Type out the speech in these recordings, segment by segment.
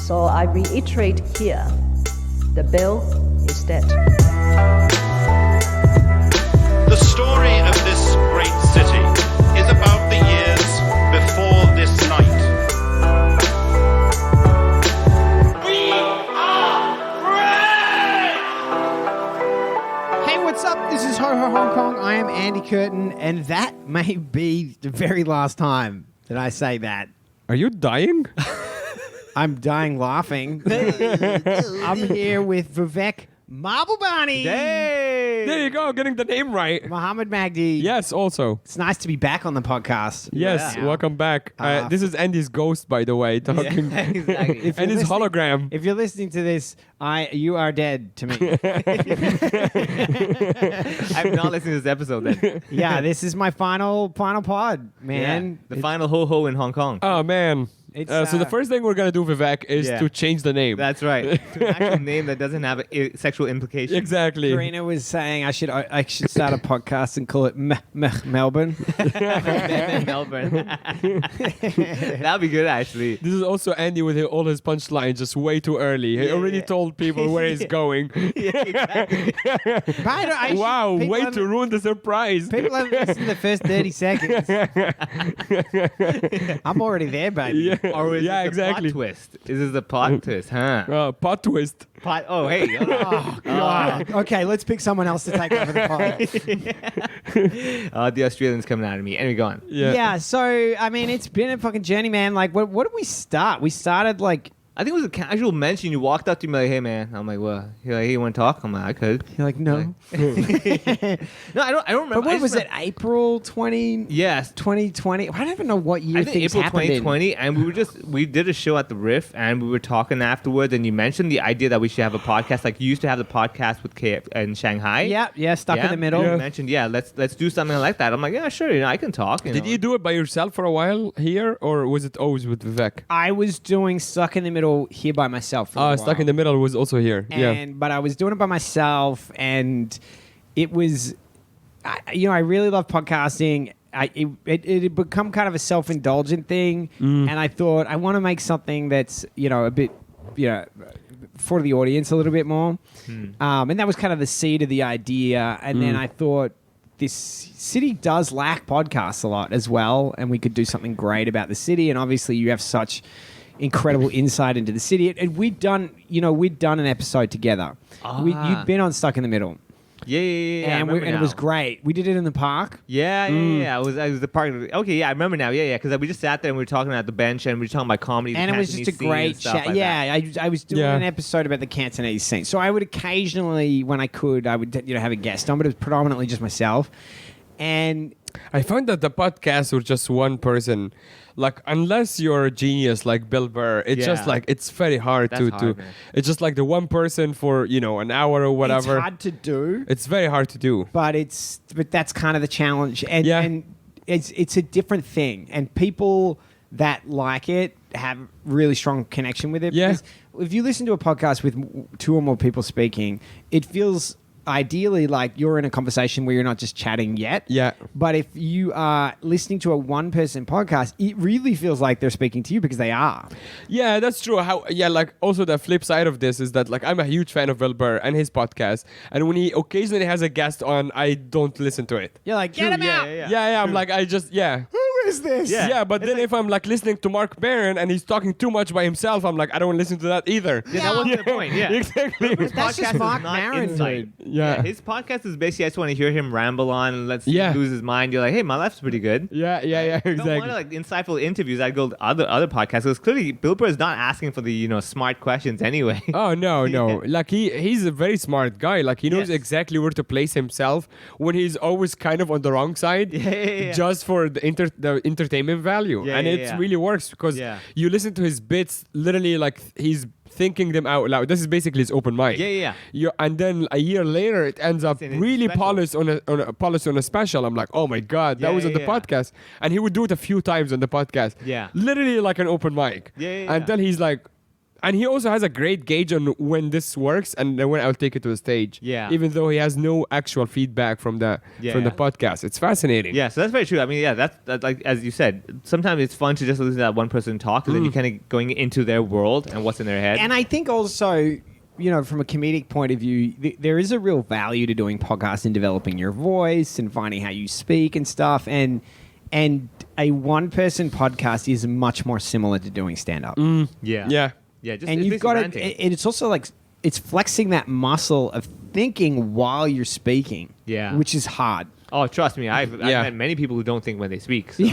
So I reiterate here, the bill is dead. The story of this great city is about the years before this night. We are free! Hey, what's up? This is Ho Ho Hong Kong. I am Andy Curtin, and that may be the very last time that I say that. Are you dying? I'm dying laughing. I'm here with Vivek Marble Bunny. Hey! There you go, getting the name right. Mohammed Magdi. Yes, also. It's nice to be back on the podcast. Yes, Yeah. welcome back. This is Andy's ghost, by the way, talking. Yeah, exactly. And his hologram. If you're listening to this, you are dead to me. I'm not listening to this episode then. Yeah, this is my final pod, man. The final ho-ho in Hong Kong. Oh, man. It's, So the first thing we're going to do, Vivek, is to change the name. That's right. To an actual name that doesn't have a sexual implication. Exactly. Karina was saying I should start a podcast and call it Melbourne. Melbourne. That'd be good, actually. This is also Andy with all his punchlines just way too early. He already told people where he's going. Exactly. Wow, way to ruin the surprise. People have listened to the first 30 seconds. I'm already there, baby. Yeah. Or is Yeah, it the exactly. plot twist? Is this the plot twist, huh? Pot twist. Oh, hey. Oh, God. Okay, let's pick someone else to take over the pod. The Australians coming out of me. Anyway, go on. Yeah, so, I mean, it's been a fucking journey, man. Like, what did we start? We started, like... I think it was a casual mention. You walked up to me like, hey, man. I'm like, what? You're like, hey, you want to talk? I'm like, I could. You're like, no. No, I don't remember. But what was it, April 20... Yes. 2020? I don't even know what year I think things April happened 2020, and we did a show at the Riff, and we were talking afterwards, and you mentioned the idea that we should have a podcast, like you used to have the podcast with KF in Shanghai. Yeah, stuck in the middle. You mentioned, let's do something like that. I'm like, yeah, sure, I can talk. Did you do it by yourself for a while here, or was it always with Vivek? I was doing Stuck in the Middle here by myself for a while. Stuck in the Middle was also here. But I was doing it by myself, and it was, I really love podcasting. It had become kind of a self-indulgent thing, and I thought I want to make something that's a bit for the audience a little bit more, and that was kind of the seed of the idea. And then I thought this city does lack podcasts a lot as well, and we could do something great about the city. And obviously, you have such incredible insight into the city. And we'd done an episode together. You'd been on Stuck in the Middle. Yeah. And it was great. We did it in the park. Yeah. I was the park. Okay, yeah, I remember now. Yeah, because we just sat there and we were talking at the bench and we were talking about comedy. And it was just a great chat. Like I was doing an episode about the Cantonese scene. So I would occasionally, when I could, I would have a guest on, but it was predominantly just myself. And I found that the podcasts were just one person. Like, unless you're a genius like Bill Burr, it's just like, it's very hard to man. It's just like the one person for, an hour or whatever. it's hard to do. It's very hard to do. But that's kind of the challenge. And it's a different thing. And people that like it have really strong connection with it. Yeah. Because if you listen to a podcast with two or more people speaking, it feels ideally like you're in a conversation where you're not just chatting yet. Yeah. But if you are listening to a one-person podcast, it really feels like they're speaking to you because they are. Yeah, that's true. Like also the flip side of this is that like I'm a huge fan of Bill Burr and his podcast, and when he occasionally has a guest on, I don't listen to it. You're like, get him out. Yeah. I'm like, Who is this? Yeah, but then if I'm like listening to Mark Maron and he's talking too much by himself, I'm like, I don't listen to that either. Yeah, that wasn't the point. Yeah, exactly. That's just Mark Maron, dude. Yeah. His podcast is basically I just want to hear him ramble on and let's lose his mind. You're like, hey, my life's pretty good. Yeah, exactly. No wonder, like insightful interviews. I'd go to other podcasts because clearly Bill Burr is not asking for the smart questions anyway. Oh no. Like he's a very smart guy. Like he knows exactly where to place himself when he's always kind of on the wrong side, just for the entertainment value. And it really works because you listen to his bits literally like he's thinking them out loud. This is basically his open mic. And then a year later, it ends up really polished on a special. I'm like, oh my god, that was on the podcast, and he would do it a few times on the podcast. Literally like an open mic. And then he's like, And he also has a great gauge on when this works and then when I'll take it to the stage. Yeah. Even though he has no actual feedback from the podcast. It's fascinating. Yeah, so that's very true. I mean, yeah, that's like as you said, sometimes it's fun to just listen to that one person talk, and then you're kind of going into their world and what's in their head. And I think also, from a comedic point of view, there is a real value to doing podcasts and developing your voice and finding how you speak and stuff. And a one-person podcast is much more similar to doing stand-up. Yeah. Yeah. Yeah, just And you've got to, it's also like, it's flexing that muscle of thinking while you're speaking. Yeah. Which is hard. Oh, trust me, I've met many people who don't think when they speak. So. You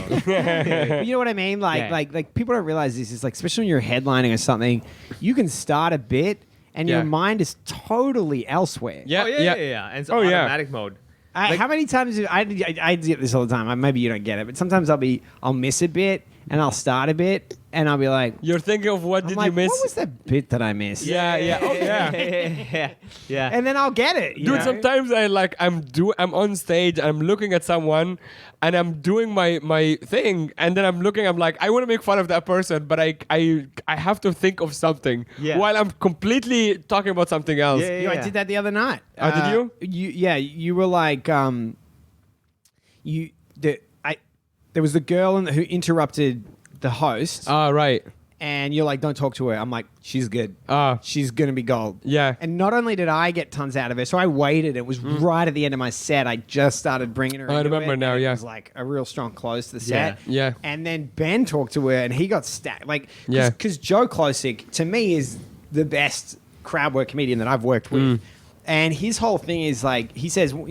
know what I mean? Like people don't realize this is like, especially when you're headlining or something, you can start a bit and your mind is totally elsewhere. Yeah. Oh, yeah. And it's automatic mode. How many times I get this all the time? Maybe you don't get it, but sometimes I'll miss a bit and I'll start a bit and I'll be like, You're thinking of what did you miss? What was that bit that I missed? Yeah. Oh, yeah. Yeah. And then I'll get it. Dude, sometimes I'm on stage, I'm looking at someone and I'm doing my thing and then I'm like, I want to make fun of that person, but I have to think of something while I'm completely talking about something else. I did that the other night. Did you? You were like, there was the girl who interrupted the host. Right. And you're like, don't talk to her. I'm like, she's good. She's going to be gold. Yeah. And not only did I get tons out of her, so I waited. It was right at the end of my set. I just started bringing her I into remember it, now, and yeah. It was like a real strong close to the set. Yeah. And then Ben talked to her and he got stacked. Like, Yeah. Because Joe Klosick, to me, is the best crowd work comedian that I've worked with. And his whole thing is like, he says, if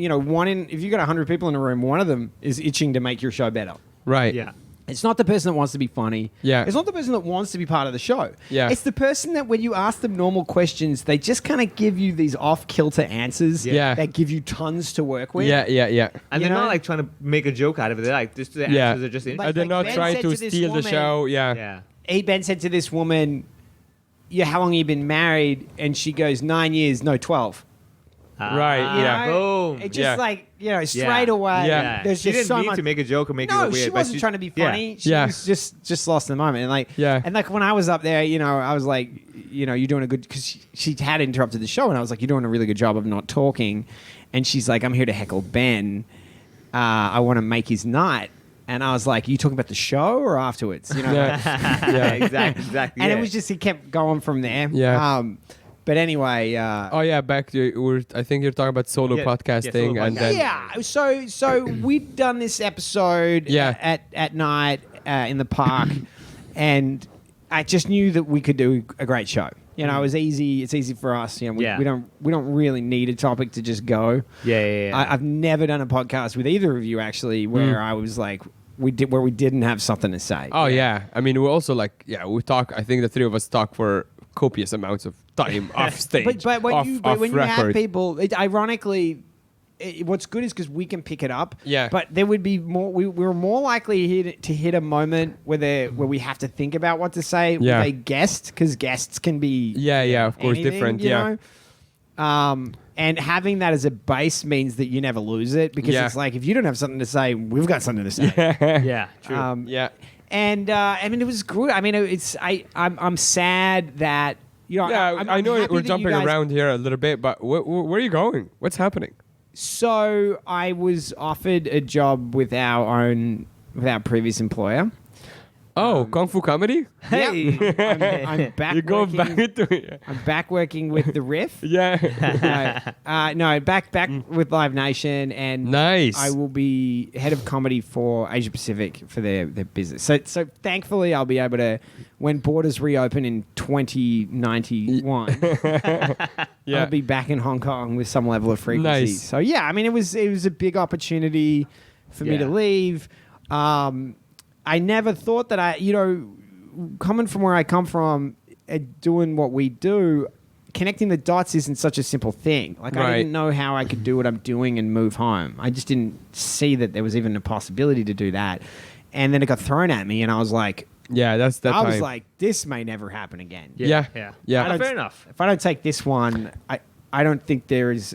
you got 100 people in a room, one of them is itching to make your show better. Right. Yeah. It's not the person that wants to be funny. Yeah. It's not the person that wants to be part of the show. Yeah. It's the person that when you ask them normal questions, they just kind of give you these off-kilter answers that give you tons to work with. Yeah. And they're not like trying to make a joke out of it. They're like, just the answers are just interesting. And they're not Ben trying said to to this steal the woman- show. Yeah. Ben said to this woman, how long have you been married? And she goes, 9 years, no, 12. Right. You Yeah. know? Boom. It just straight away. Yeah. There's She just didn't so mean much. to make a joke or make it No, look weird. she but wasn't trying to be funny. She Yeah. was just lost in the moment. And Yeah. when I was up there, I was like, you're doing a good, because she had interrupted the show, and I was like, you're doing a really good job of not talking. And she's like, I'm here to heckle Ben. I want to make his night. And I was like, are you talking about the show or afterwards? Yeah. Exactly. And it was just, it kept going from there. Yeah. But anyway. Back to I think you're talking about solo podcasting, solo and podcast. then So we'd done this episode at night in the park, and I just knew that we could do a great show. It was easy. It's easy for us. We don't really need a topic to just go. Yeah. I've never done a podcast with either of you actually where I was like we didn't have something to say. Oh yeah. I mean, we also we talk. I think the three of us talk for copious amounts of time off stage. But when you have people, ironically, what's good is because we can pick it up. Yeah. But there would be more. We're more likely to hit a moment where we have to think about what to say with a guest, because guests can be of course anything, different. you know? And having that as a base means that you never lose it, because it's like, if you don't have something to say, we've got something to say. Yeah. True. And I mean, it was good. I mean, I'm sad that I know happy we're that jumping you guys- around here a little bit, but where are you going? What's happening? So I was offered a job with our previous employer. Oh, Kung Fu comedy? Hey. Yep. I'm back. You're going working, back into it. I'm back working with the Riff. Yeah. Back with Live Nation, and Nice. I will be head of comedy for Asia Pacific for their business. So thankfully, I'll be able to, when borders reopen in 2091, I'll be back in Hong Kong with some level of frequency. Nice. So yeah, I mean, it was a big opportunity for me to leave. I never thought that coming from where I come from, doing what we do, connecting the dots isn't such a simple thing. Like, I didn't know how I could do what I'm doing and move home. I just didn't see that there was even a possibility to do that. And then it got thrown at me, and I was like, that's that I time. was like, this may never happen again. Yeah. Fair enough. If I don't take this one, I don't think there's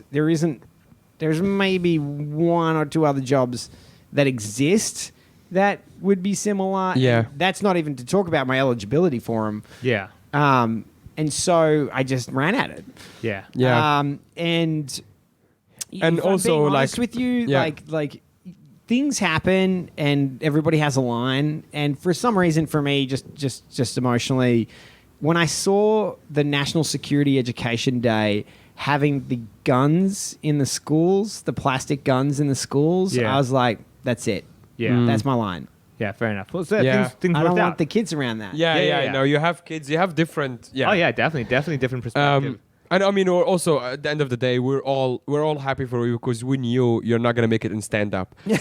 maybe one or two other jobs that exist that would be similar. Yeah. And that's not even to talk about my eligibility for them. Yeah. And so I just ran at it. Yeah. Yeah. And And if I'm also, being honest like- with you, yeah. like things happen and everybody has a line. And for some reason, for me, just emotionally, when I saw the National Security Education Day having the guns in the schools, the plastic guns in the schools, Yeah. I was like, that's it. Yeah. That's my line. Yeah, fair enough. Well, so Yeah. things I don't worked want out. the kids around that. Yeah. yeah. No, you have kids. You have different. Yeah. Oh yeah, definitely different perspective. And I mean, also at the end of the day, we're all happy for you because we knew you're not gonna make it in stand up. The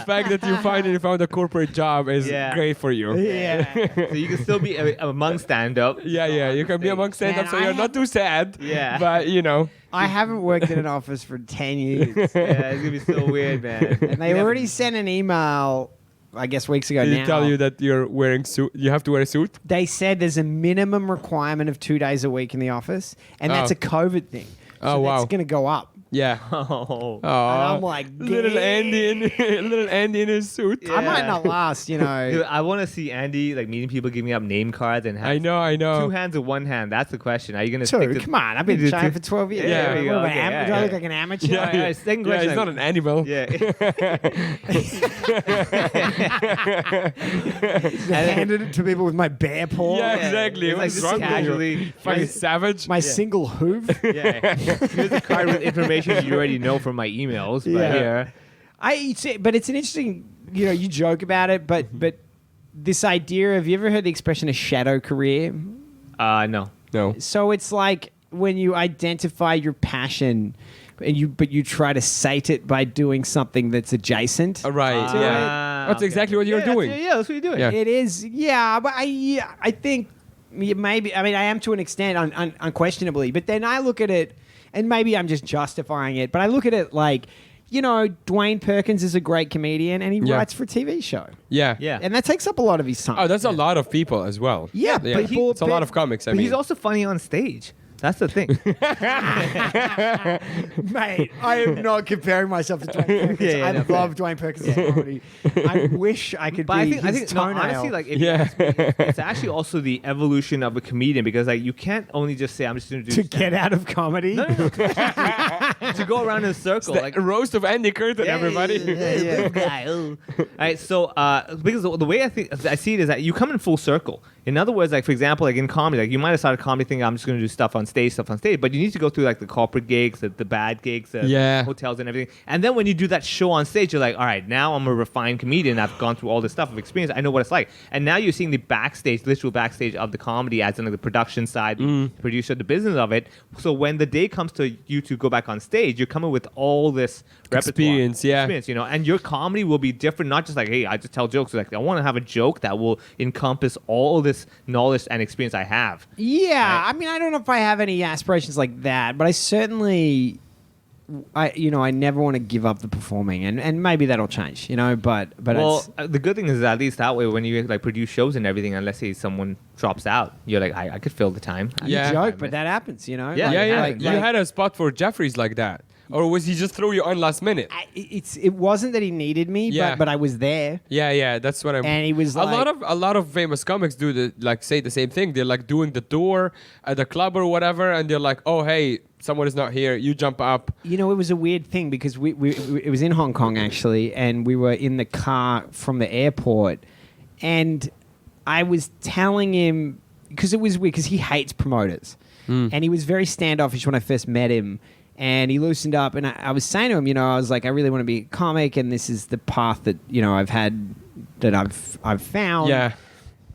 fact that you finally found a corporate job is Yeah. great for you. Yeah. So you can still be among stand up. Yeah, you can be among stand up, Man, so I you're not have- too sad. Yeah. But you know, I haven't worked in an office for 10 years. Yeah, it's gonna be so weird, man. And they already sent an email, I guess, weeks ago did now. they tell you that you're wearing suit? You have to wear a suit. They said there's a minimum requirement of 2 days a week in the office, and that's Oh. a COVID thing. So Oh, wow. that's going to go up. Yeah. Oh. Oh, I'm like, little Andy in his suit. Yeah. I might not last, you know. Dude, I want to see Andy like meeting people, giving up name cards, and have I know. 2 hands or 1 hand. That's the question. Are you gonna stick Two, to? come on. I've been You do trying two- for 12 years. Yeah, there you go. What, Okay, yeah, do I look yeah. like an amateur? Yeah, All right, second yeah, question. he's not an animal. Yeah. Handed it to people with my bare paw. Yeah, exactly. It's like What's just wrong with you? casually. Fucking savage. My single hoof. Yeah. Here's a card with information you already know from my emails. But Yeah. here. But it's an interesting, you joke about it, but this idea of, you ever heard the expression a shadow career? No. No. So it's like when you identify your passion, but you try to sate it by doing something that's adjacent. Right. Yeah. That's okay. exactly what you're doing. That's what you're doing. Yeah. It is, yeah. But I think maybe. I mean, I am to an extent, unquestionably. But then I look at it, and maybe I'm just justifying it. But I look at it like, Dwayne Perkins is a great comedian, and he Yeah. writes for a TV show, Yeah. Yeah. and that takes up a lot of his time. Oh, that's a lot of people as well. Yeah, Yeah. but he- It's a lot of comics. I But mean, he's also funny on stage. That's the thing. Mate, I am not comparing myself to Dwayne Perkins. Yeah, I no, love Dwayne Perkins' comedy. I wish I could But be I his think no, toenail. honestly, like, if Yeah. it's actually also the evolution of a comedian, because like you can't only just say I'm just going to do to get out of comedy. to go around in a circle. the Like roast of Andy Curtin, everybody. yeah. Guy, oh. All right, so because the way I see it is that you come in full circle. In other words, like for example, like in comedy, like you might have started comedy thinking I'm just going to do stuff on stage, but you need to go through like the corporate gigs, the bad gigs, Yeah. hotels and everything. And then when you do that show on stage, you're like, all right, now I'm a refined comedian. I've gone through all this stuff of experience. I know what it's like. And now you're seeing the backstage, literal backstage of the comedy, as in like the production side, the producer, the business of it. So when the day comes to you to go back on stage, you're coming with all this Experience, yeah. experience, and your comedy will be different. Not just like, hey, I just tell jokes. Like I want to have a joke that will encompass all this knowledge and experience I have. Yeah, Right. I mean, I don't know if I have any aspirations like that, but I certainly, I never want to give up the performing, and maybe that'll change, but Well, it's, the good thing is at least that way when you like produce shows and everything, and let's say someone drops out, you're like, I could fill the time. Yeah. joke, but that happens, Yeah, Yeah. Like- You had a spot for Jeffries like that, or was he just throw you on last minute? It wasn't that he needed me, Yeah. but I was there. Yeah, that's what I'm. And he was a like- lot of famous comics do say the same thing. They're like doing the tour at the club or whatever, and they're like, oh hey, someone is not here. You jump up. It was a weird thing because we it was in Hong Kong actually, and we were in the car from the airport, and I was telling him, because it was weird because he hates promoters, and he was very standoffish when I first met him. And he loosened up, and I was saying to him, I was like, I really want to be a comic, and this is the path that I've found. Yeah,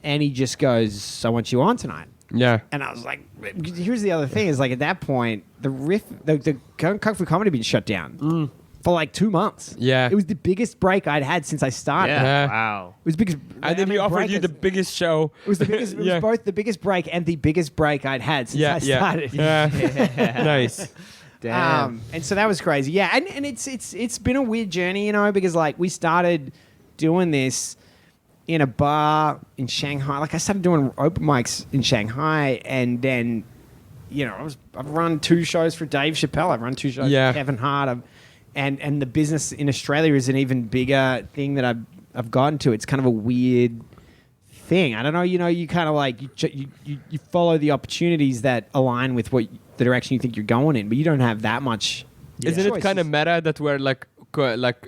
And he just goes, I want you on tonight. yeah. And I was like, here's the other thing is like at that point, the Kung Fu Comedy had been shut down for like 2 months. Yeah. It was the biggest break I'd had since I started. Yeah. Wow. It was because And then he offered you the biggest show. It was the biggest. It was both the biggest break and the biggest break I'd had since I started. Yeah. Nice. Damn. And so that was crazy. Yeah, and it's been a weird journey, because like we started doing this in a bar in Shanghai. Like I started doing open mics in Shanghai, and then I've run 2 shows for Dave Chappelle. I've run 2 shows Yeah. for Kevin Hart. And the business in Australia is an even bigger thing that I've gotten to. It's kind of a weird thing. I don't know. You kind of like you follow the opportunities that align with the direction you think you're going in, but you don't have that much. Isn't it choice. kind of meta that we're like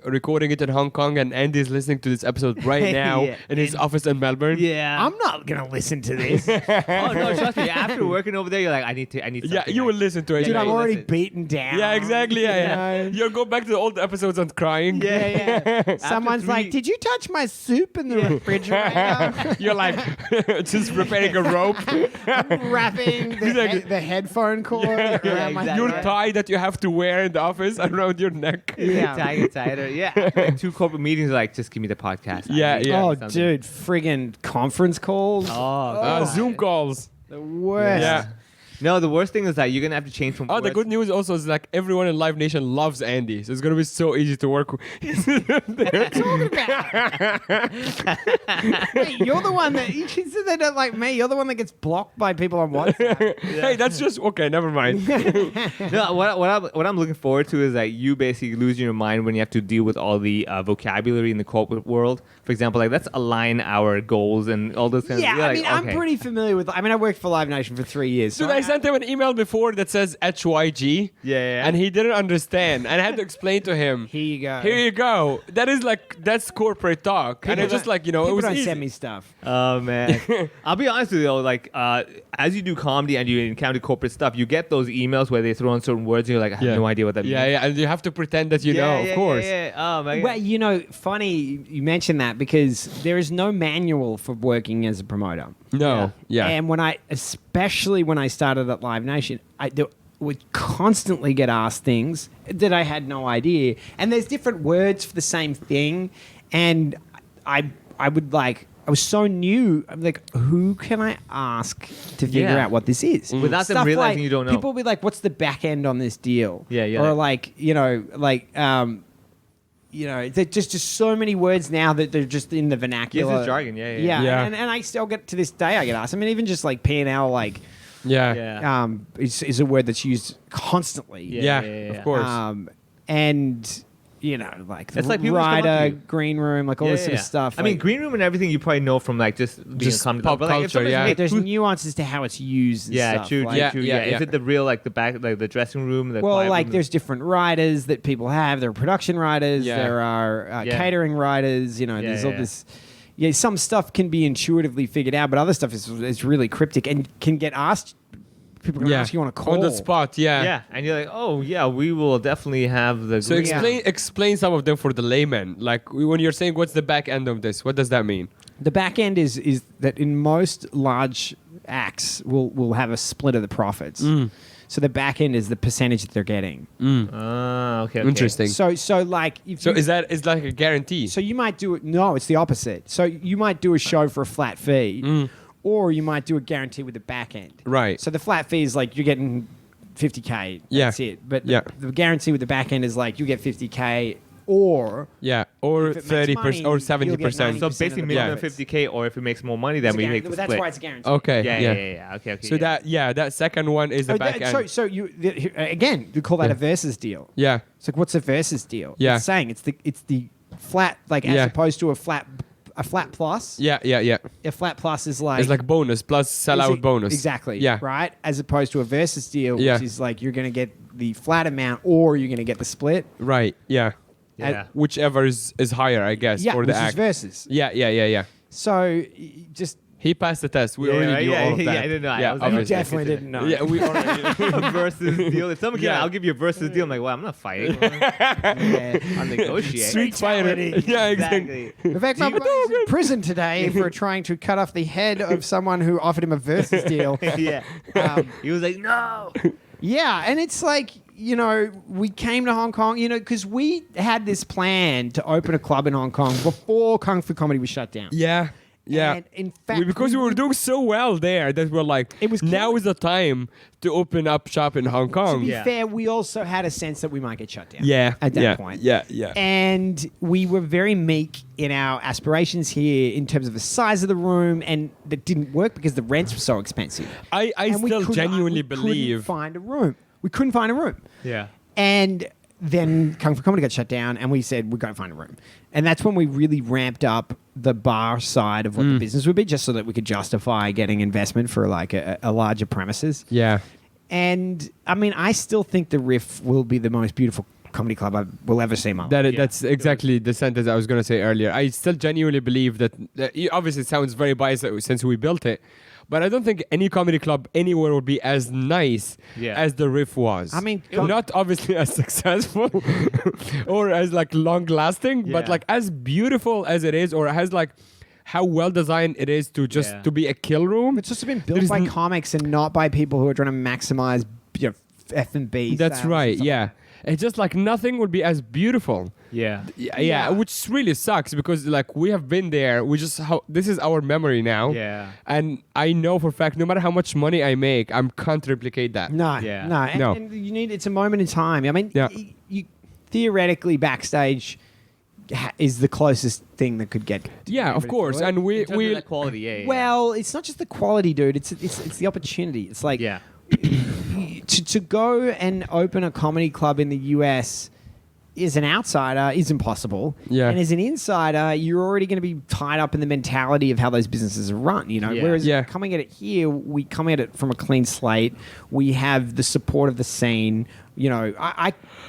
recording it in Hong Kong and Andy's listening to this episode right now Yeah. in his office in Melbourne? Yeah. I'm not gonna listen to this. Oh no, trust me. After working over there, you're like, I need. Yeah, something you will else. listen to it. Dude, Yeah, I'm you already listen. beaten down. Yeah, exactly. Yeah. You know? You'll go back to the old episodes and crying. Yeah. Someone's After like, three- "Did you touch my soup in the refrigerator?" You're like just repairing a rope. Wrapping the headphone cord around my exactly. Your neck. tie that you have to wear in the office around your neck. Yeah. Tighter. Yeah. After, like, 2 corporate meetings, like, just give me the podcast. I Yeah, need yeah. Oh, something. dude, friggin' conference calls. Oh, Zoom calls. The worst. Yeah. no, the worst thing is that you're gonna have to change from. Oh, the words. good news also is like everyone in Live Nation loves Andy, so it's gonna be so easy to work with. Hey, you're the one that you said they don't like me. You're the one that gets blocked by people on WhatsApp. Hey, that's just okay. Never mind. No, what I'm looking forward to is that you basically losing your mind when you have to deal with all the vocabulary in the corporate world. For example, like let's align our goals and all those kinds Yeah, of. I mean, I'm pretty familiar with. I mean, I worked for Live Nation for 3 years. So Dude, I sent him an email before that says HYG. Yeah. And he didn't understand. And I had to explain to him. Here you go. Here you go. That's corporate talk. And it's just like, it people was don't easy. send me stuff. Oh man, I'll be honest with you though. Like, as you do comedy and you encounter corporate stuff, you get those emails where they throw in certain words and you're like, I have no idea what that means. Yeah, and you have to pretend that you know, of course. Yeah. Oh my Well, god. funny you mentioned that because there is no manual for working as a promoter. No. Yeah. And especially when I started at Live Nation, I would constantly get asked things that I had no idea. And there's different words for the same thing. And I was so new. I'm like, who can I ask to figure Yeah. out what this is? Without them Stuff realizing like, you don't know. People will be like, what's the back end on this deal? Yeah, yeah. Or there's just so many words now that they're just in the vernacular. Yes, it's jargon. Yeah. Yeah. And I still get to this day I get asked. I mean, even just like P&L, like Yeah. is a word that's used constantly. Yeah, of course. And like the It's like people just come up to rider, you. green room, like all this sort of stuff. I mean, like, green room and everything you probably know from like just being Just a comedy pop club. But, like, if culture, somebody's yeah. like, there's who's- nuances to how it's used. And Yeah, stuff. true. Like, True. yeah, Yeah. Is it the real like the back like the dressing room? The Well, quiet like room, there's different riders that people have. There are production riders. Yeah. There are Yeah. catering riders. There's all yeah. this. Yeah, some stuff can be intuitively figured out, but other stuff is really cryptic and can get asked. People can ask you on a call on the spot. Yeah. Yeah, and you're like, oh yeah, we will definitely have the. So green- explain some of them for the layman. Like when you're saying what's the back end of this, what does that mean? The back end is that in most large acts will have a split of the profits. So the back end is the percentage that they're getting. Ah, okay. Interesting. So like if So you, is like a guarantee? so you might do it. No, it's the opposite. So you might do a show for a flat fee, or you might do a guarantee with the back end. Right. So the flat fee is like you're getting 50K. Yeah. That's it. But Yeah. the guarantee with the back end is like you get 50K, or Yeah, or If it makes 30% or money, 70%. So 90% basically, of the minimum profits. 50K, or if it makes more money, then it's a we make guarantee. the That's split. why it's a guarantee. Okay. Yeah. Okay. So that second one is the Oh, back end. So again, you call that Yeah. a versus deal. Yeah. It's like, what's a versus deal? Yeah. It's saying it's the flat, like as Yeah. opposed to a flat plus. Yeah. A flat plus is like It's like bonus plus sellout bonus. Exactly. Yeah. Right. As opposed to a versus deal, Yeah. which is like you're going to get the flat amount or you're going to get the split. Right. Yeah. Yeah. Whichever is higher, I guess, Yeah. for Which the is act. versus. Yeah. So just He passed the test. We already knew all of that. Yeah, I didn't know. I was like, you obviously. definitely didn't know. Yeah, we already. a versus deal. If someone Yeah. I'll give you a versus deal. I'm like, well, I'm not fighting. Yeah. I'll negotiate. Street fighter. Fatality. Yeah, exactly. Vivek Do you- Mohammed is in prison today for trying to cut off the head of someone who offered him a versus deal. Yeah. He was like, no. Yeah, and it's like, we came to Hong Kong, because we had this plan to open a club in Hong Kong before Kung Fu Comedy was shut down. Yeah. Yeah. And in fact, because we were doing so well there that we're like, It was now killing. is the time to open up shop in Hong to Kong. be Yeah. fair, we also had a sense that we might get shut down. Yeah. At that yeah, point. Yeah. And we were very meek in our aspirations here in terms of the size of the room, and that didn't work because the rents were so expensive. I And we still couldn't- genuinely we couldn't believe. find a room. We couldn't find a room. Yeah. And then Kung Fu Comedy got shut down, and we said we're going to find a room, and that's when we really ramped up the bar side of what the business would be, just so that we could justify getting investment for like a larger premises. Yeah. And I mean, I still think the Riff will be the most beautiful comedy club I will ever see in my life. That's exactly the sentence I was going to say earlier. I still genuinely believe that obviously it sounds very biased since we built it, but I don't think any comedy club anywhere would be as nice as the Riff was. I mean, not obviously as successful or as like long lasting, but like as beautiful as it is, or has like how well designed it is to just to be a kill room. It's just been built by comics and not by people who are trying to maximize F&B. That's right. Yeah. It's just like nothing would be as beautiful. Yeah. Which really sucks because like we have been there. This is our memory now. Yeah. And I know for a fact, no matter how much money I make, I can't replicate that. No. No. And you need, it's a moment in time. I mean, Yeah. you theoretically backstage is the closest thing that could get. Yeah, of course. And we that quality. Yeah. Well, it's not just the quality, dude. It's the opportunity. It's like Yeah. to go and open a comedy club in the US as an outsider is impossible. Yeah. And as an insider, you're already going to be tied up in the mentality of how those businesses are run, you know. Yeah. Whereas Yeah. coming at it here, we come at it from a clean slate. We have the support of the scene. You know,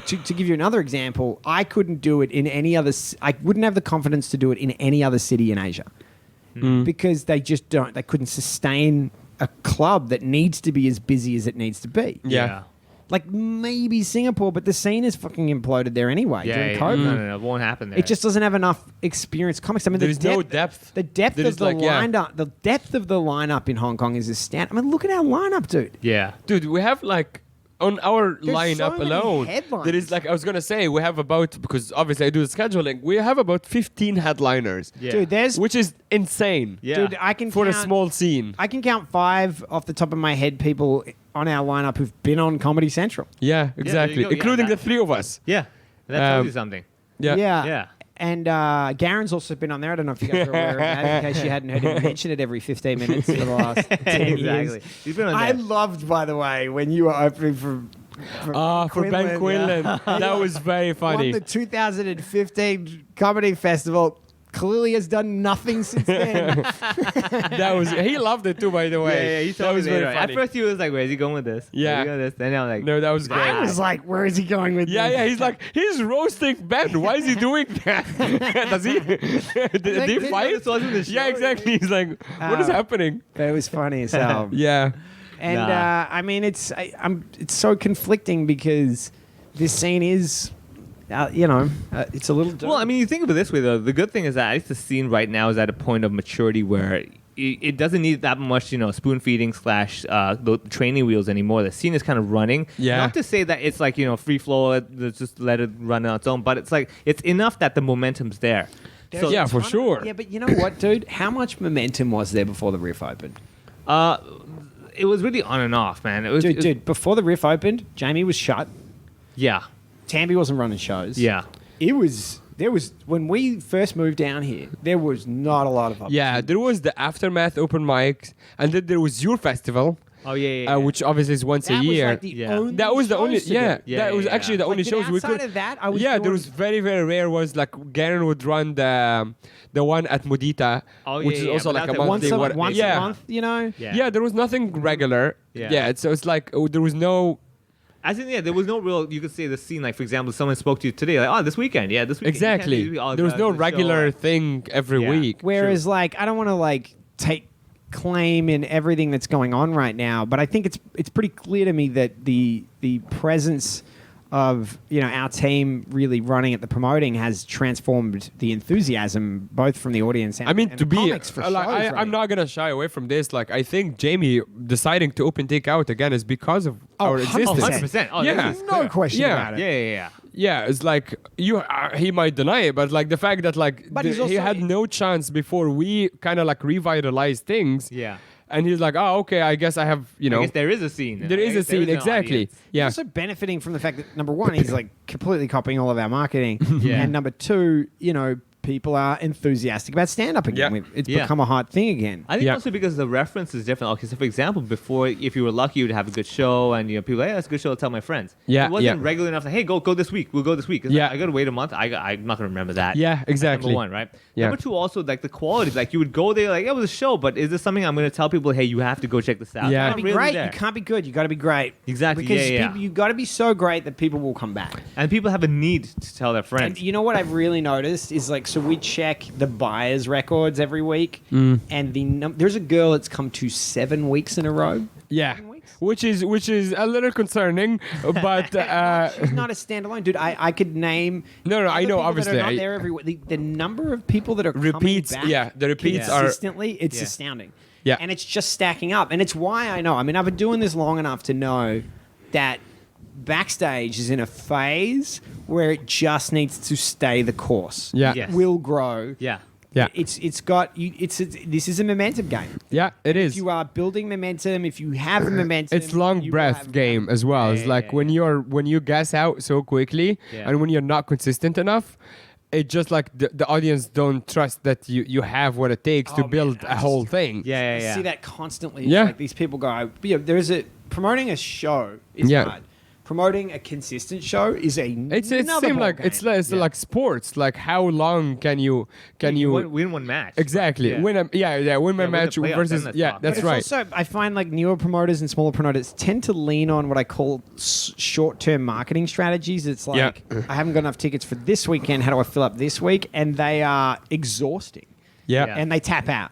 to give you another example, I couldn't do it in any other. I wouldn't have the confidence to do it in any other city in Asia because they just don't. They couldn't sustain a club that needs to be as busy as it needs to be. Yeah. Like maybe Singapore, but the scene is fucking imploded there anyway during COVID. No, it won't happen there. It just doesn't have enough experienced comics. I mean, There's no depth. The depth There of is the like, yeah. lineup, the depth of the lineup in Hong Kong is astounding. I mean, look at our lineup, dude. Yeah. Dude, we have like on our There's lineup so many alone, headlines. there is like I was gonna say we have about, because obviously I do the scheduling, we have about 15 headliners, Yeah. Dude, there's which is insane. Yeah. dude, I can For a count- small scene. I can count 5 off the top of my head people on our lineup who've been on Comedy Central. Yeah, exactly, go. Yeah, including that- the 3 of us. Yeah. That tells you something. Yeah, Yeah. And Garen's also been on there. I don't know if you guys are aware of that, in case you hadn't heard him mention it every 15 minutes for the last 10 years. Exactly. He's been on I there. loved, by the way, when you were opening for for Ben Quinlan, that was very funny. Won the 2015 Comedy Festival. Clearly has done nothing since then. That was, he loved it too, by the way. Yeah, he that told me was very later. At funny. first he was like, where is he going with this? Yeah. Where is he going with this? Then I'm like, No, that was great. I was like, where is he going with Yeah, this? yeah, he's like, he's roasting Ben. Why is he doing that? Does he? Did he this fight? wasn't the show. Yeah, exactly. He's like, what is happening? But it was funny as hell. Yeah. And Nah. I mean, it's so conflicting because this scene is, it's a little. Well, I mean, you think of it this way, though. The good thing is that at least the scene right now is at a point of maturity where it doesn't need that much, spoon feeding / the training wheels anymore. The scene is kind of running. Yeah. Not to say that it's like, free flow, just let it run on its own, but it's like, it's enough that the momentum's there. So, Yeah, for sure. Yeah, but you know what, dude? How much momentum was there before the Riff opened? it was really on and off, man. It was, Dude, before the Riff opened, Jamie was shut. Yeah. Tamby wasn't running shows. Yeah. There was when we first moved down here, there was not a lot of opportunity. Yeah, there was the Aftermath open mics, and then there was your festival, Oh, yeah. which obviously is once That a year. was like the Yeah. only That was the shows only, to do. that was actually the Like, only then shows we outside could. of that, I was Yeah, there doing- was very, very rare was like Garen would run the one at Modita, Oh, which yeah, is yeah, also but like a that's like monthly. once yeah. a month, Yeah. Yeah, there was nothing regular. Yeah. So it's like there was no. As in, there was no real, you could say the scene, like, for example, someone spoke to you today, like, this weekend, this weekend. Exactly. There was no regular thing every Yeah. week. Whereas, like, I don't want to like take claim in everything that's going on right now, but I think it's pretty clear to me that the presence of our team really running at the promoting has transformed the enthusiasm both from the audience and I mean, and to the be, comics for like, shows, I'm not gonna shy away from this. Like, I think Jamie deciding to open takeout again is because of our 100%. existence. 100%. Oh, Yeah. this is no clear. question Yeah. about it. Yeah. Yeah, it's like he might deny it, but like the fact that like But he's he also- had no chance before we kind of like revitalized things. Yeah. And he's like, oh, okay, I guess I have, I guess there is a scene. there is a scene, an exactly. audience. Yeah. He's also benefiting from the fact that number one, he's like completely copying all of our marketing, Yeah. and number two, people are enthusiastic about stand-up again. Yeah. It's Yeah. become a hot thing again. I think Yeah. also because the reference is different. Okay, so for example, before, if you were lucky, you'd have a good show, and people, hey, that's a good show. I'll tell my friends. Yeah, it wasn't yeah. regular enough. Like, hey, go this week. We'll go this week. It's Yeah. like, I got to wait a month. I'm not gonna remember that. Yeah, That's exactly. number one, right? Yeah. Number two, also like the quality. Like you would go there, like it was a show, but is this something I'm gonna tell people? Hey, you have to go check this out. Yeah. It's You not gotta be really great. there. You can't be good. You got to be great. Exactly. Because Yeah. people, you got to be so great that people will come back. And people have a need to tell their And friends. you know what I've really noticed is like, so we check the buyers' records every week, Mm. and there's a girl that's come to 7 weeks in a row. Yeah, 7 weeks? which is a little concerning, but She's not a standalone, dude. I could name. No, I other know, people obviously. that are not there every week. The number of people that are repeats. coming back Yeah, the repeats Yeah. are. consistently, it's Yeah. astounding. Yeah. And it's just stacking up. And it's why I know. I mean, I've been doing this long enough to know that backstage is in a phase where it just needs to stay the course. Yeah. Yes. It will grow. Yeah. Yeah, It's got you. This is a momentum game. yeah, it If is. you are building momentum, if you have the momentum, It's long you will breath have- game as well. Yeah, It's like yeah, when you gas out so quickly, Yeah. and when you're not consistent enough, it just like the audience don't trust that you have what it takes to Oh, man, build I a whole just- thing. Yeah. I Yeah. see that constantly. Yeah. Like these people go, there's a promoting a show is Yeah. hard. Promoting a consistent show is It's another seem like ballgame. it's like sports. Like how long can you win one match? exactly Yeah. win my win the match playoffs, versus then that's yeah tough. that's But right. it's also, I find like newer promoters and smaller promoters tend to lean on what I call short-term marketing strategies. It's like, I haven't got enough tickets for this weekend. How do I fill up this week? And they are exhausting. Yeah, Yeah. And they tap out.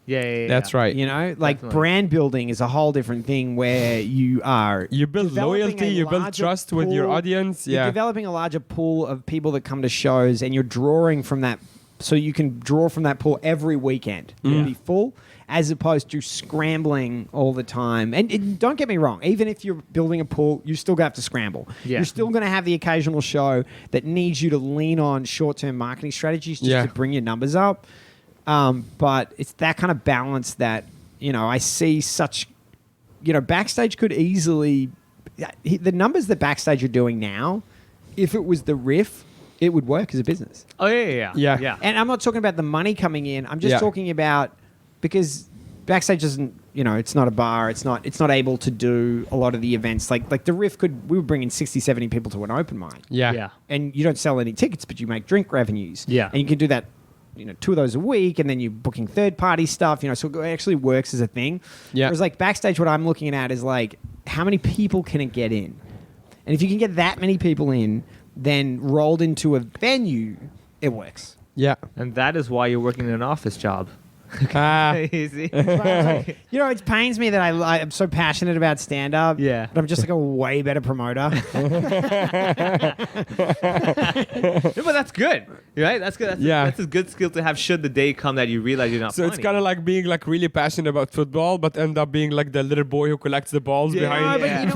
Yeah. that's right. You know, like Definitely. brand building is a whole different thing where you are You build developing loyalty, a you build larger trust with your pool- audience. You're Yeah, developing a larger pool of people that come to shows, and you're drawing from that, so you can draw from that pool every weekend. It'll be full, as opposed to scrambling all the time. And don't get me wrong, even if you're building a pool, you still have to scramble. Yeah. You're still going to have the occasional show that needs you to lean on short-term marketing strategies just Yeah. to bring your numbers up. But it's that kind of balance that, I see such, Backstage could easily, the numbers that Backstage are doing now, if it was the riff, it would work as a business. Oh yeah. Yeah. And I'm not talking about the money coming in. I'm just Yeah. talking about, because Backstage isn't, it's not a bar. It's not able to do a lot of the events. Like the riff we were bringing 60, 70 people to an open mic. yeah, And you don't sell any tickets, but you make drink revenues. Yeah. And you can do that, 2 of those a week, and then you're booking third-party stuff, so it actually works as a thing. Yeah. Whereas, like, Backstage, what I'm looking at is, like, how many people can it get in? And if you can get that many people in, then rolled into a venue, it works. yeah. And that is why you're working in an office job. Ah, Easy. It pains me that I'm so passionate about stand-up. Yeah. But I'm just, like, a way better promoter. No, but that's good, right? That's good. That's a good skill to have. Should the day come that you realize you're not so funny. it's kind of like being like really passionate about football, but end up being like the little boy who collects the balls Yeah. behind. No, but Yeah. you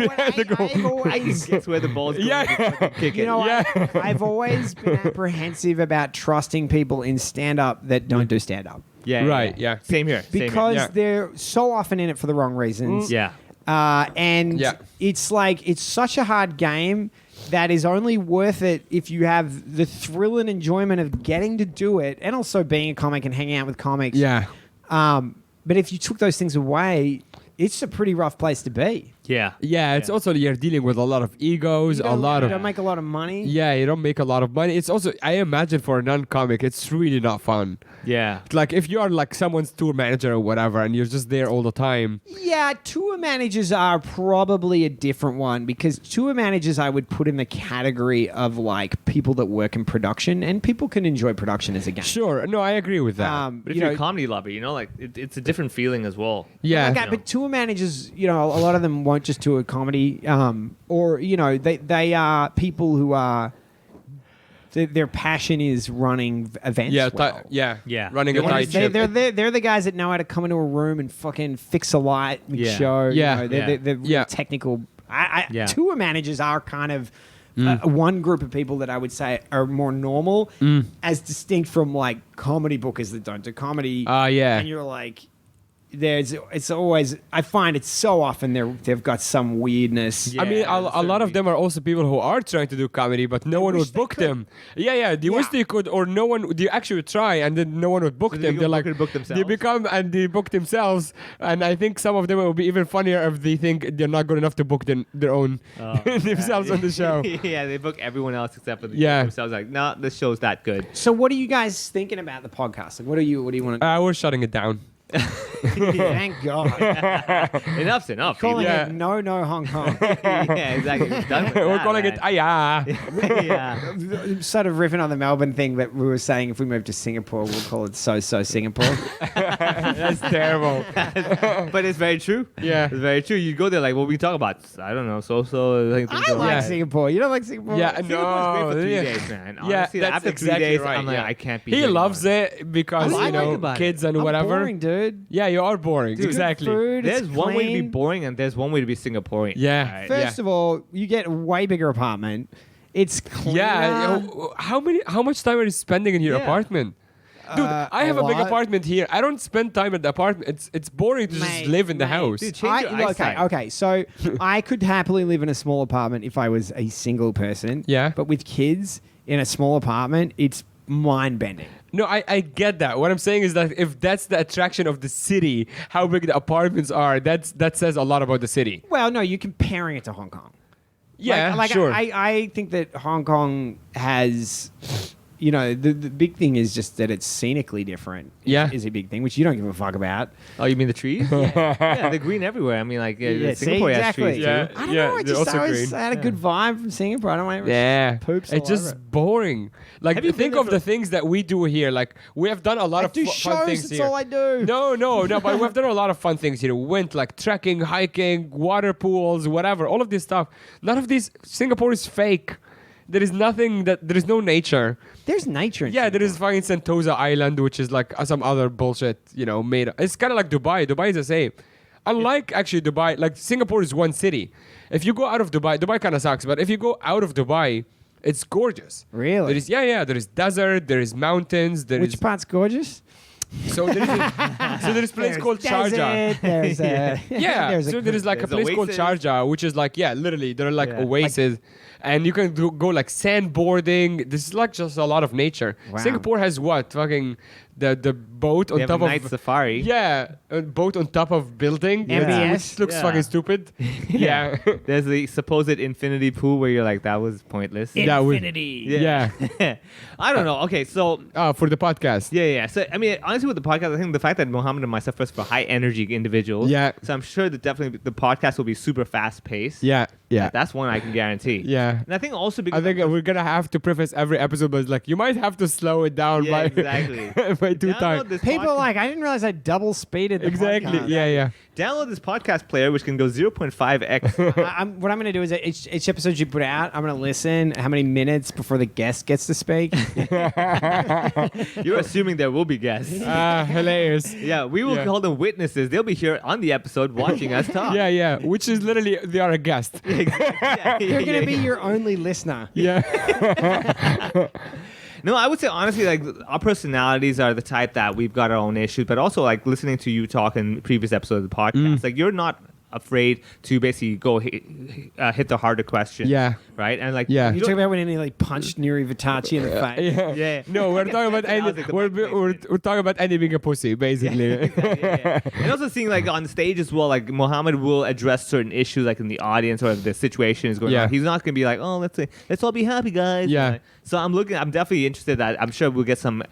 know what? I've always... Guess where the ball's going. Yeah. to fucking kick You it. know, Yeah. I've always been apprehensive about trusting people in stand-up that don't do stand-up. Yeah. Right, yeah. Same here. Same here. Because Yeah. they're so often in it for the wrong reasons. Yeah. And Yeah. it's like, it's such a hard game that is only worth it if you have the thrill and enjoyment of getting to do it, and also being a comic and hanging out with comics. Yeah, But if you took those things away, it's a pretty rough place to be. Yeah. yeah. It's also you're dealing with a lot of egos, You a lot you of don't make a lot of money. yeah. You don't make a lot of money. It's also I imagine for a non-comic, it's really not fun. Yeah. Like if you are like someone's tour manager or whatever, and you're just there all the time. Yeah, tour managers are probably a different one, because tour managers I would put in the category of like people that work in production, and people can enjoy production as a game. Sure, no, I agree with that. But if you're a comedy lover, like it's a different feeling as well. yeah, Like, but tour managers, a lot of them won't just do a comedy, or they are people who are their passion is running events. yeah, well. Yeah. running a They wanna tight stay- ship. They're the guys that know how to come into a room and fucking fix a light and Yeah. show. Yeah. They're Yeah. real technical. Yeah. Tour managers are kind of one group of people that I would say are more normal, as distinct from like comedy bookers that don't do comedy. Yeah. And you're like, it's always, I find it's so often they've got some weirdness. I mean, a lot of them are also people who are trying to do comedy, but no one wish would they book could. them. Yeah, they wish they could, or no one. They actually would try, and then no one would book So them. they They're like, book themselves? they become and they book themselves. And I think some of them it will be even funnier if they think they're not good enough to book their own themselves on the show. Yeah, they book everyone else except for themselves. Like, no, this show's that good. So what are you guys thinking about the podcast? Like, what do you want to? We're shutting it down. Thank God. Enough's enough. Calling Yeah. it no Hong Kong. Yeah, exactly. We're done with We're that, calling it man. Aya. Yeah. Sort of riffing on the Melbourne thing, but we were saying if we move to Singapore, we'll call it So Singapore. That's terrible. But it's very true. Yeah. It's very true. You go there like, what we talk about? I don't know. I like Yeah. Singapore. You don't like Singapore? Yeah, Singapore's great for 3 yeah. days, man. Yeah, Honestly, that's after exactly 3 days, right. I'm like, yeah. I can't be He here loves anymore. it because I like about kids it. and I'm whatever. boring, dude. Yeah, you are boring. Dude, Exactly. Food, There's it's one way to be clean. boring and there's one way to be Singaporean. Yeah. Right? First of all, you get a way bigger apartment. It's cleaner. Yeah. How much time are you spending in your Yeah. apartment? Dude, I have a big lot. apartment here. I don't spend time at the apartment. It's boring to just Mate, live in the house. Dude, change your eyesight. Okay. So I could happily live in a small apartment if I was a single person. Yeah. But with kids in a small apartment, it's mind bending. No, I get that. What I'm saying is that if that's the attraction of the city, how big the apartments are, that says a lot about the city. Well, no, you're comparing it to Hong Kong. Yeah, like sure. I think that Hong Kong has, you know, the big thing is just that it's scenically different. Yeah. Is a big thing, which you don't give a fuck about. Oh, you mean the trees? Yeah, they're green everywhere. I mean, like, Yeah, see, Singapore has exactly. trees, too. Yeah. I don't know. I they're just also always green. had a good vibe from Singapore. I don't want to Yeah, poops. it's all just over it. boring. Like, Have you think been of there the things that we do here. Like, we have done a lot I of do fun shows. things That's here. all I do. No, but we've done a lot of fun things here. We went like trekking, hiking, water pools, whatever. All of this stuff. None of this. Singapore is fake. There is nothing that. There is no nature. There's nature. In Yeah, there Singapore. is fucking Sentosa Island, which is like some other bullshit, made. It's kind of like Dubai. Dubai is the same. Unlike actually Dubai, like Singapore is one city. If you go out of Dubai kind of sucks. But if you go out of Dubai, it's gorgeous. Really? There is there is desert, there is mountains, there is Which part's gorgeous? so there is a place called Sharjah. There's Yeah, there's so there is like a there's place called oasis. Sharjah, which is like literally there are like Yeah. oases, and you can go like sandboarding. This is like just a lot of nature. Wow. Singapore has what fucking the boat on They have top a of night safari. yeah, a boat on top of building, MBS. which looks Yeah. fucking stupid. Yeah, There's the supposed infinity pool where you're like, that was pointless. that would Infinity. yeah. I don't know. Okay, so For the podcast. yeah. So I mean, honestly, with the podcast, I think the fact that Mohammed and myself are for high energy individuals. Yeah. So I'm sure that definitely the podcast will be super fast paced. Yeah, yeah, That's one I can guarantee. yeah. And I think also because I think we're gonna have to preface every episode, but like you might have to slow it down Yeah, by exactly. by 2 Download times. this People are podcast- like, I didn't realize I double speeded the Exactly. podcast. Yeah. download this podcast player, which can go 0.5x. What I'm going to do is each episode you put out, I'm going to listen how many minutes before the guest gets to speak. You're assuming there will be guests. Hilarious. Yeah, we will Yeah. call them witnesses. They'll be here on the episode watching us talk. Yeah. Which is literally they are a guest. Yeah, They're going to be your only listener. Yeah. No, I would say honestly, like our personalities are the type that we've got our own issues, but also like listening to you talk in previous episodes of the podcast, like you're not afraid to basically go hit the harder question. Yeah. Right? And like, Yeah. You you talk don't- about when he like punched Neri Vitachi in the face. Yeah. No, we're talking about That Andy. was like the We're, blackface we're, bit. we're talking about Andy being a pussy, basically. Yeah. And also seeing like on stage as well, like Mohammed will address certain issues like in the audience or if the situation is going Yeah. on. He's not gonna be like, oh, let's all be happy, guys. Yeah. Like, so I'm definitely interested that I'm sure we'll get some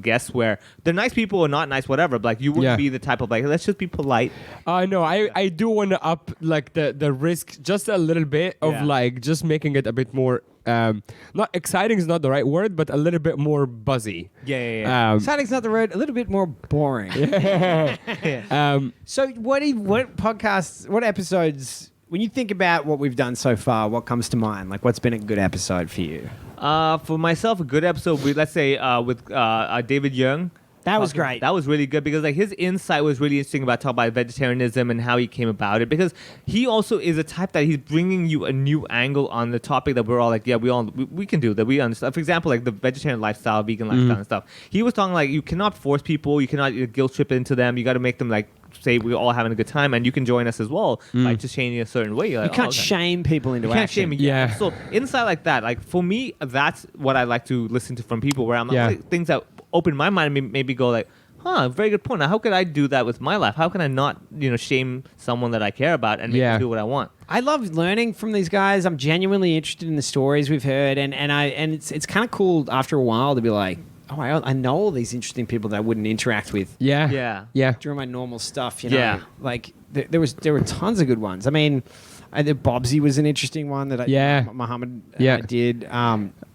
guests where they're nice people or not nice, whatever. But like you wouldn't Yeah. be the type of like, let's just be polite. No, I do want to up like the risk just a little bit of Yeah. like just making it a bit more not exciting is not the right word, but a little bit more buzzy. Yeah. Exciting's not the word. A little bit more boring. So what podcasts, what episodes, when you think about what we've done so far, what comes to mind? Like what's been a good episode for you? For myself, a good episode. Let's say with David Young. That was great. That was really good because like his insight was really interesting about talking about vegetarianism and how he came about it. Because he also is a type that he's bringing you a new angle on the topic that we're all like, yeah, we can do that. We understand. For example, like the vegetarian lifestyle, vegan lifestyle and stuff. He was talking like you cannot force people, you cannot guilt trip into them. You got to make them like say we're all having a good time, and you can join us as well by just changing a certain way. Like, you can't shame people into you can't action. shame. Yeah. So insight like that, like for me, that's what I like to listen to from people. Where I'm like things that open my mind and maybe go like, very good point. Now, how could I do that with my life? How can I not, shame someone that I care about and make them do what I want? I love learning from these guys. I'm genuinely interested in the stories we've heard, and it's kind of cool after a while to be like, I know all these interesting people that I wouldn't interact with. Yeah. During my normal stuff, like there were tons of good ones. I mean, I think Bobsy was an interesting one that Mohammed did.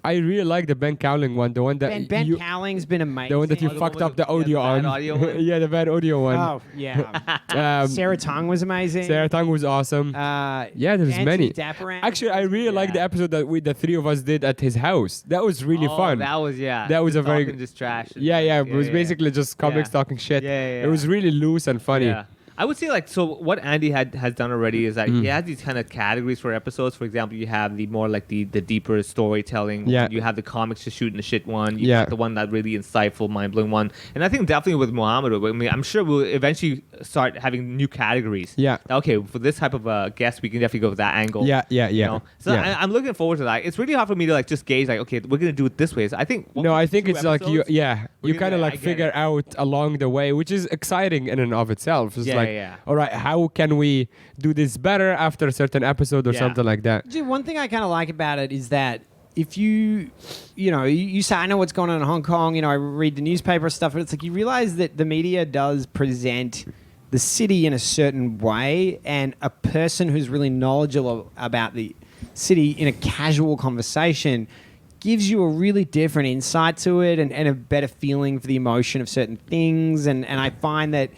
I really like the Ben Cowling one, the one that Ben Cowling's been amazing. The one that you fucked up the audio on. The bad audio one. Oh yeah. Sarah Tong was amazing. Sarah Tong was awesome. There's many. Actually, I really like the episode that the three of us did at his house. That was really fun. That was That was a very good. Just trash. It was basically just comics talking shit. It was really loose and funny. Yeah. I would say like so what Andy has done already is that he has these kind of categories for episodes. For example, you have the more like the deeper storytelling. Yeah. You have the comics just shooting the shit one. You have the one that really insightful, mind blowing one. And I think definitely with Mohammed, I mean, I'm sure we'll eventually start having new categories. Yeah. Okay, for this type of guest, we can definitely go with that angle. Yeah. So I'm looking forward to that. It's really hard for me to like just gauge like, okay, we're gonna do it this way. So I think I think it's like you kind of like figure out along the way, which is exciting in and of itself. It's all right, how can we do this better after a certain episode or something like that? Dude, one thing I kind of like about it is that if you say, I know what's going on in Hong Kong, I read the newspaper stuff, but it's like you realize that the media does present the city in a certain way, and a person who's really knowledgeable about the city in a casual conversation gives you a really different insight to it and a better feeling for the emotion of certain things. And I find that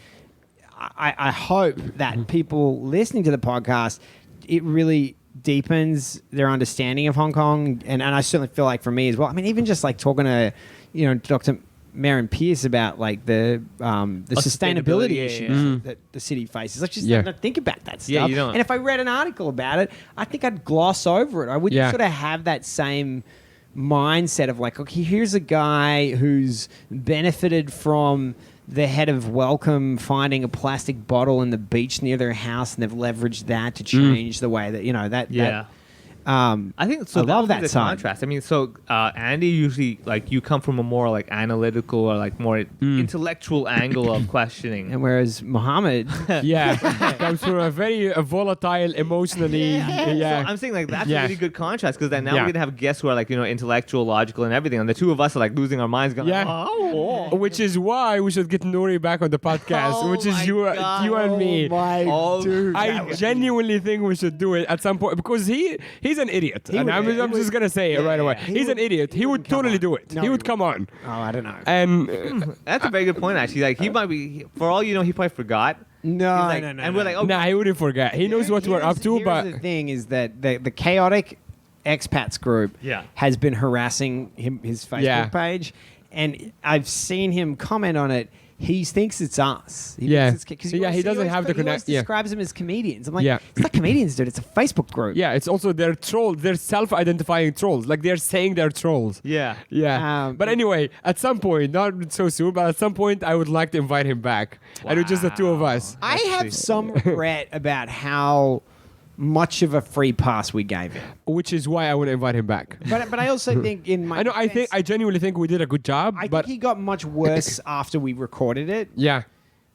I hope that people listening to the podcast, it really deepens their understanding of Hong Kong. And I certainly feel like for me as well. I mean, even just like talking to, Dr. Marin Pierce about like the sustainability issues that the city faces. Like just don't think about that stuff. Yeah, you don't. And if I read an article about it, I think I'd gloss over it. I wouldn't sort of have that same mindset of like, okay, here's a guy who's benefited from the head of Welcome finding a plastic bottle in the beach near their house, and they've leveraged that to change the way that I think so. I love that the side. contrast. I mean, so Andy usually like you come from a more like analytical or like more intellectual angle of questioning, and whereas Mohammed, comes from a very volatile, emotionally. So I'm saying like that's a really good contrast because then now we're gonna have guests who are like intellectual, logical, and everything, and the two of us are like losing our minds. Going, which is why we should get Nuri back on the podcast, which is you and me. Dude, I genuinely think we should do it at some point because he's an idiot. And I'm just going to say it right away. He's an idiot. He would totally do it. He would come on. Oh, I don't know. And that's a very good point, actually. Like, he might be, for all you know, he probably forgot. No. And we're like, okay. Nah, he wouldn't forget. He knows what we're up to, but the thing is that the chaotic expats group has been harassing his Facebook page, and I've seen him comment on it. He thinks it's us. He doesn't have the connection. He describes them as comedians. I'm like, it's not comedians, dude. It's a Facebook group. Yeah, it's also they're trolls. They're self-identifying trolls. Like they're saying they're trolls. Yeah. But anyway, at some point, not so soon, but at some point, I would like to invite him back. Wow. And it's just the two of us. I have some regret about how much of a free pass we gave him, which is why I want to invite him back. But I also think in my I genuinely think we did a good job. I think he got much worse after we recorded it. Yeah.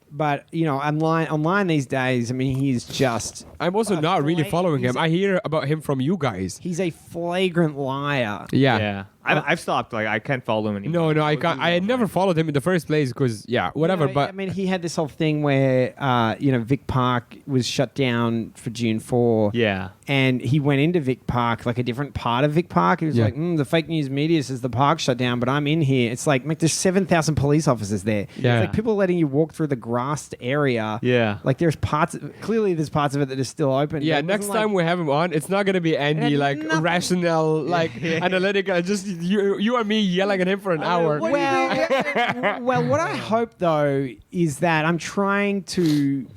But online these days, I mean, he's just. I'm also not really following him. I hear about him from you guys. He's a flagrant liar. Yeah. I've stopped. Like I can't follow him anymore. No, I can't. I had never followed him in the first place because whatever. But I mean, he had this whole thing where Vic Park was shut down for June 4. Yeah. And he went into Vic Park, like a different part of Vic Park. He was like, the fake news media says the park's shut down, but I'm in here. It's like, there's 7,000 police officers there. Yeah. It's like people letting you walk through the grassed area. Yeah. Like there's parts of it that are still open. Yeah, next time we have him on, it's not going to be Andy, like rational, like analytical. Just you and me yelling at him for an hour. Well, what I hope though is that I'm trying to,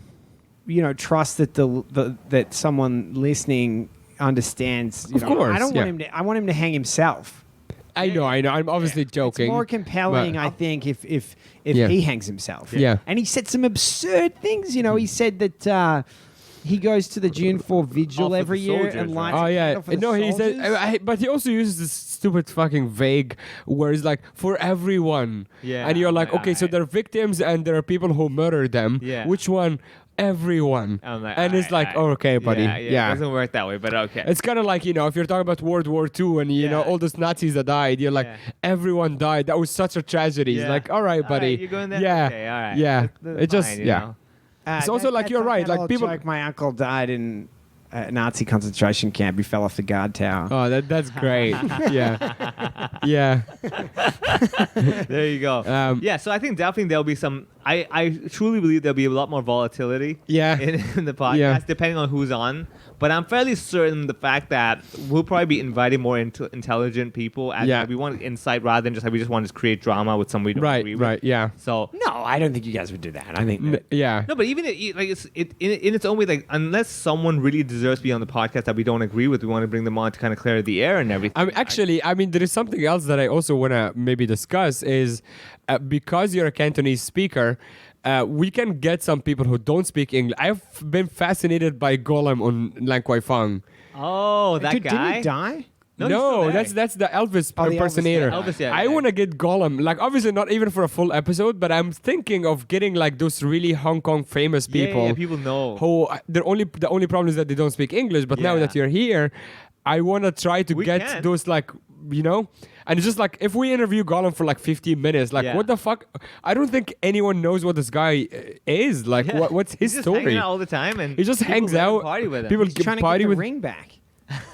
trust that that someone listening understands. Of course, I don't want him to. I want him to hang himself. I know. I'm obviously joking. It's more compelling, but- I think, if Yeah. he hangs himself. Yeah. And he said some absurd things. He said that he goes to the June 4 vigil Oh, for every the year soldiers, and right? lights Oh a yeah, candle for the no, he said, soldiers. but he also uses this stupid fucking vague words like for everyone. Yeah, and you're like, I'm like, okay, so alright. there are victims and there are people who murder them. Yeah. Which one? Everyone. I'm like, and it's like, oh, okay, buddy. Yeah, it doesn't work that way, but okay. It's kind of like, if you're talking about World War II and, Yeah. all those Nazis that died, you're like, Yeah. everyone died. That was such a tragedy. It's Yeah. like, all right, buddy. Alright, you're going there? Yeah. Okay, all right. Yeah. That's It just, fine, yeah. know? It's also like you're right, like people- Like my uncle died in a Nazi concentration camp. He fell off the guard tower. Oh, that's great. yeah. Yeah. There you go. Yeah, so I think definitely there'll be some. I truly believe there'll be a lot more volatility. Yeah. In the podcast, Yeah. depending on who's on. But I'm fairly certain the fact that we'll probably be inviting more intelligent people. As Yeah. we want insight rather than just like we just want to create drama with somebody we don't agree Right, with. yeah. So No, I don't think you guys would do that. I think that- Yeah. no, but even like it's in its own way. Like unless someone really deserves to be on the podcast that we don't agree with, we want to bring them on to kind of clear the air and everything. There is something else that I also want to maybe discuss is because you're a Cantonese speaker, we can get some people who don't speak English. I've been fascinated by Golem on Lang Kwai Fong. Oh, that Dude, guy. didn't he die? No, he's still there. that's the Elvis Oh, the Elvis impersonator. guy. Elvis, yeah, I yeah. want to get Gollum, like obviously not even for a full episode, but I'm thinking of getting like those really Hong Kong famous people. Yeah, people know. Who the only problem is that they don't speak English. But now Yeah. that you're here, I want to try to We get can. those like and it's just like if we interview Gollum for like 15 minutes, like Yeah. what the fuck? I don't think anyone knows what this guy is. Like Yeah. what's his He's just story? hanging out all the time, and He just people hangs let him out. Party with him. People He's trying to party get the with ring back.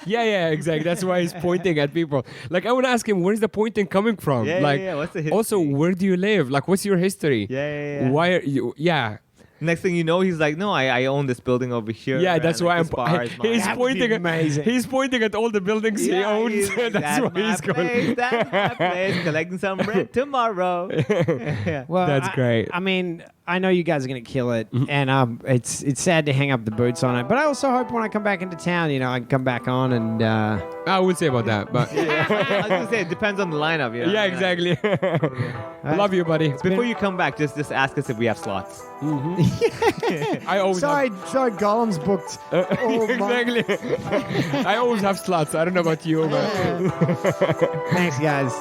yeah, exactly. That's why he's pointing at people. Like, I want to ask him, where's the pointing coming from? Yeah, like, yeah. What's the history? also, where do you live? Like, what's your history? Yeah. Why are you? Yeah. Next thing you know, he's like, "No, I own this building over here." Yeah, and, that's like, why I'm. this bar is mine." He's That would be pointing. amazing. He's pointing at all the buildings he Yeah, owns. he's like, That's why my he's going. place, that's my place. Collecting some rent tomorrow. Yeah. Well, That's great. I mean, I know you guys are going to kill it, and it's sad to hang up the boots on it. But I also hope when I come back into town, I can come back on and. I would say about that, but I was gonna say it depends on the lineup. You know? yeah, exactly. Love you, buddy. Before you come back, just ask us if we have slots. I always Sorry, Gollum's booked. all month. exactly. I always have slots. I don't know about you, but. Thanks, guys.